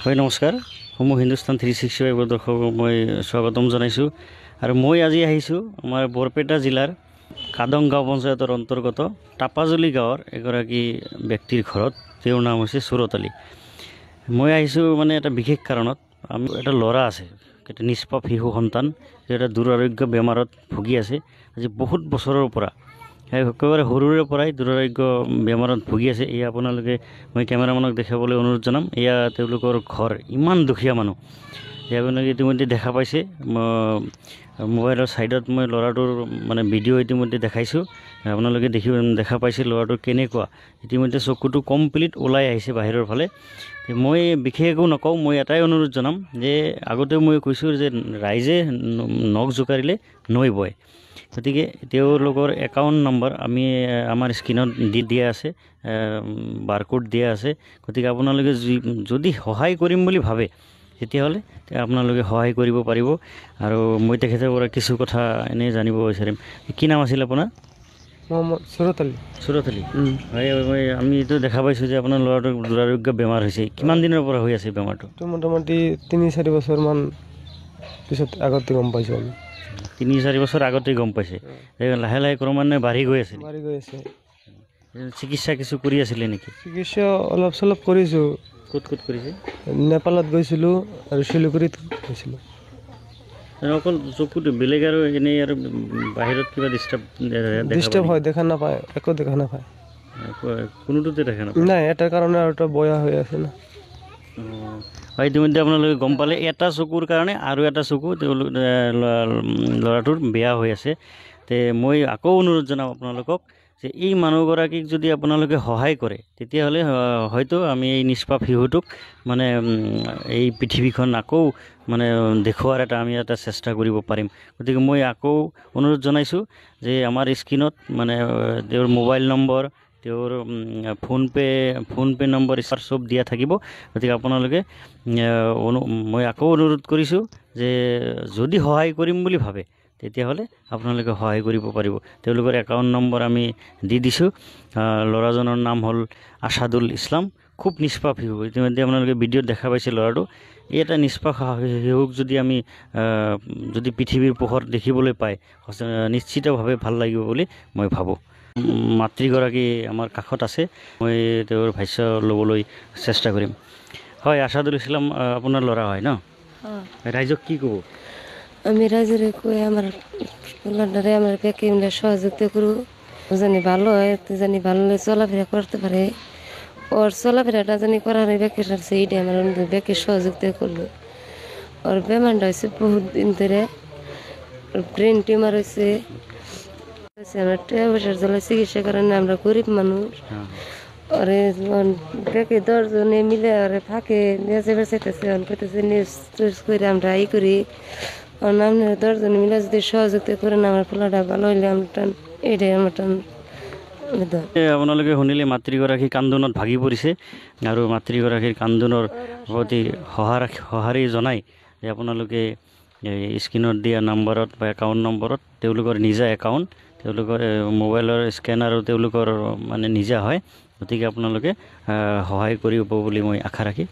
হয় নমস্কাৰ সমূহ হিন্দুস্তান 365 দৰ্শকক মই স্বাগতম জনাইছোঁ আৰু মই আজি আহিছোঁ আমাৰ বৰপেটা জিলাৰ কাদং গাঁও পঞ্চায়তৰ অন্তৰ্গত টাপাজলি গাঁৱৰ এগৰাকী ব্যক্তিৰ ঘৰত। তেওঁৰ নাম হৈছে সুৰত আলী। মই আহিছোঁ মানে এটা বিশেষ কাৰণত। আমি এটা ল'ৰা আছে, এটা নিষ্পাপ শিশু সন্তান, এটা দুৰাৰোগ্য বেমাৰত ভুগি আছে আজি বহুত বছৰৰ পৰা। একেবাৰে সৰুৰে পৰাই দুৰাৰোগ্য বেমাৰত ভুগি আছে। এয়া আপোনালোকে মই কেমেৰামেনক দেখাবলৈ অনুৰোধ জনাম। এয়া তেওঁলোকৰ ঘৰ, ইমান দুখীয়া মানুহ। এয়া আপোনালোকে ইতিমধ্যে দেখা পাইছে। মোবাইলৰ ছাইডত মই ল'ৰাটোৰ মানে ভিডিঅ' ইতিমধ্যে দেখাইছোঁ। আপোনালোকে দেখা পাইছে ল'ৰাটোৰ কেনেকুৱা। ইতিমধ্যে চকুটো কমপ্লিট ওলাই আহিছে বাহিৰৰ ফালে। মই বিশেষ একো নকওঁ, মই এটাই অনুৰোধ জনাম যে আগতেও মই কৈছোঁ যে ৰাইজে নখ জোকাৰিলে নৈ বয়। গতিকে তেওঁলোকৰ একাউণ্ট নম্বৰ আমি আমাৰ স্ক্ৰীণত দিয়া আছে, বাৰকোড দিয়া আছে। গতিকে আপোনালোকে যদি সহায় কৰিম বুলি ভাবে তেতিয়াহ'লে আপোনালোকে সহায় কৰিব পাৰিব। আৰু মই তেখেতৰ পৰা কিছু কথা এনেই জানিব বিচাৰিম। কি নাম আছিল আপোনাৰ? সুৰত আলী। সুৰত আলী, হয়। আমি এইটো দেখা পাইছোঁ যে আপোনাৰ ল'ৰাটোৰ দুৰাৰোগ্য বেমাৰ হৈছে। কিমান দিনৰ পৰা হৈ আছে বেমাৰটো? মোটামুটি 3-4 বছৰমান পিছত আগতে গম পাইছোঁ আমি। 3-4 বছৰ আগতেই গম পাইছে। লাহে লাহে ক্ৰমান্বয়ে বাঢ়ি গৈ আছে। চিকিৎসা কিছু কৰি আছিলে নেকি? চিকিৎসা অলপ চলপ কৰিছোঁ। ক'ত কৰিছে? নেপালত গৈছিলোঁ আৰু শিলিগুৰিত গৈছিলোঁ। অকল চকুটো, বেলেগ আৰু এনেই আৰু বাহিৰত কিবা ডিষ্টাৰ্ব হয়, দেখা নাপায়, একো দেখা নাপায়। কোনোটোতে দেখা নাপায়? নাই, এটাৰ কাৰণে আৰু এটা বয়া হৈ আছে না। হয়, ইতিমধ্যে আপোনালোকে গম পালে এটা চকুৰ কাৰণে আৰু এটা চকু ল'ৰাটোৰ বেয়া হৈ আছে। তে মই আকৌ অনুৰোধ জনাম আপোনালোকক যে এই মানুহগৰাকীক যদি আপোনালোকে সহায় কৰে তেতিয়াহ'লে হয়তো আমি এই নিষ্পাপ শিশুটোক মানে এই পৃথিৱীখন আকৌ মানে দেখুওৱাৰ আমি এটা চেষ্টা কৰিব পাৰিম। গতিকে মই আকৌ অনুৰোধ জনাইছোঁ যে আমাৰ স্ক্ৰীণত মানে তেওঁৰ মোবাইল নম্বৰ, তেওঁৰ ফোনপে' নম্বৰ চব দিয়া থাকিব। গতিকে আপোনালোকে মই আকৌ অনুৰোধ কৰিছোঁ যে যদি সহায় কৰিম বুলি ভাবে তেতিয়াহ'লে আপোনালোকে সহায় কৰিব পাৰিব। তেওঁলোকৰ একাউণ্ট নম্বৰ আমি দি দিছোঁ। ল'ৰাজনৰ নাম হ'ল আছাদুল ইছলাম। খুব নিষ্পাপ শিশু। ইতিমধ্যে আপোনালোকে ভিডিঅ'ত দেখা পাইছে ল'ৰাটো। এই এটা নিষ্পাপ শিশুক যদি আমি যদি পৃথিৱীৰ পোহৰ দেখিবলৈ পায় নিশ্চিতভাৱে ভাল লাগিব বুলি মই ভাবোঁ। মাতৃগৰাকী আমাৰ কাষত আছে, মই তেওঁৰ ভাষ্য ল'বলৈ চেষ্টা কৰিম। হয়, আছাদুল ইছলাম আপোনাৰ ল'ৰা হয় ন? ৰাইজক কি ক'ব? আমি রাইজের কই আমার পোলাটারে আমার ব্যাকে মিলে সহযোগিতা করু, জানি ভালো হয়, জানি ভালো চলাফেরা করতে পারে। ওর চলাফেরাটা জানি করার ব্যাকে সারছে, এইটা আমার ব্যাকে সহযোগিতা করলো। ওর বেমারটা হয়েছে বহুত দিন ধরে, ব্রেন টিউমার হয়েছে। আমার টাকা পয়সার জ্বালা চিকিৎসা করেন, আমরা গরিব মানুষ। ওরে ব্যাকে 10 জনে মিলে ওরে ফাঁকে নিয়ে বেঁচেতেছে, কইতেছে নিউজ করে আমরা ই করি। আপনারা 10 জন মিলে যদি সহযোগিতা করেন আমার পোলাটা ভালো হইলে এটাই আমার আপোনালোকে শুনিলে মাতৃগৰাকী কান্দোনত ভাগি পৰিছে আৰু মাতৃগৰাকীৰ কান্দোনৰ প্ৰতি সঁহাৰি জনাই যে আপোনালোকে স্ক্ৰীণত দিয়া নম্বৰত বা একাউণ্ট নম্বৰত তেওঁলোকৰ নিজা একাউণ্ট, তেওঁলোকৰ মোবাইলৰ স্কেনাৰো তেওঁলোকৰ মানে নিজা হয়। গতিকে আপোনালোকে সহায় কৰিব বুলি মই আশা ৰাখি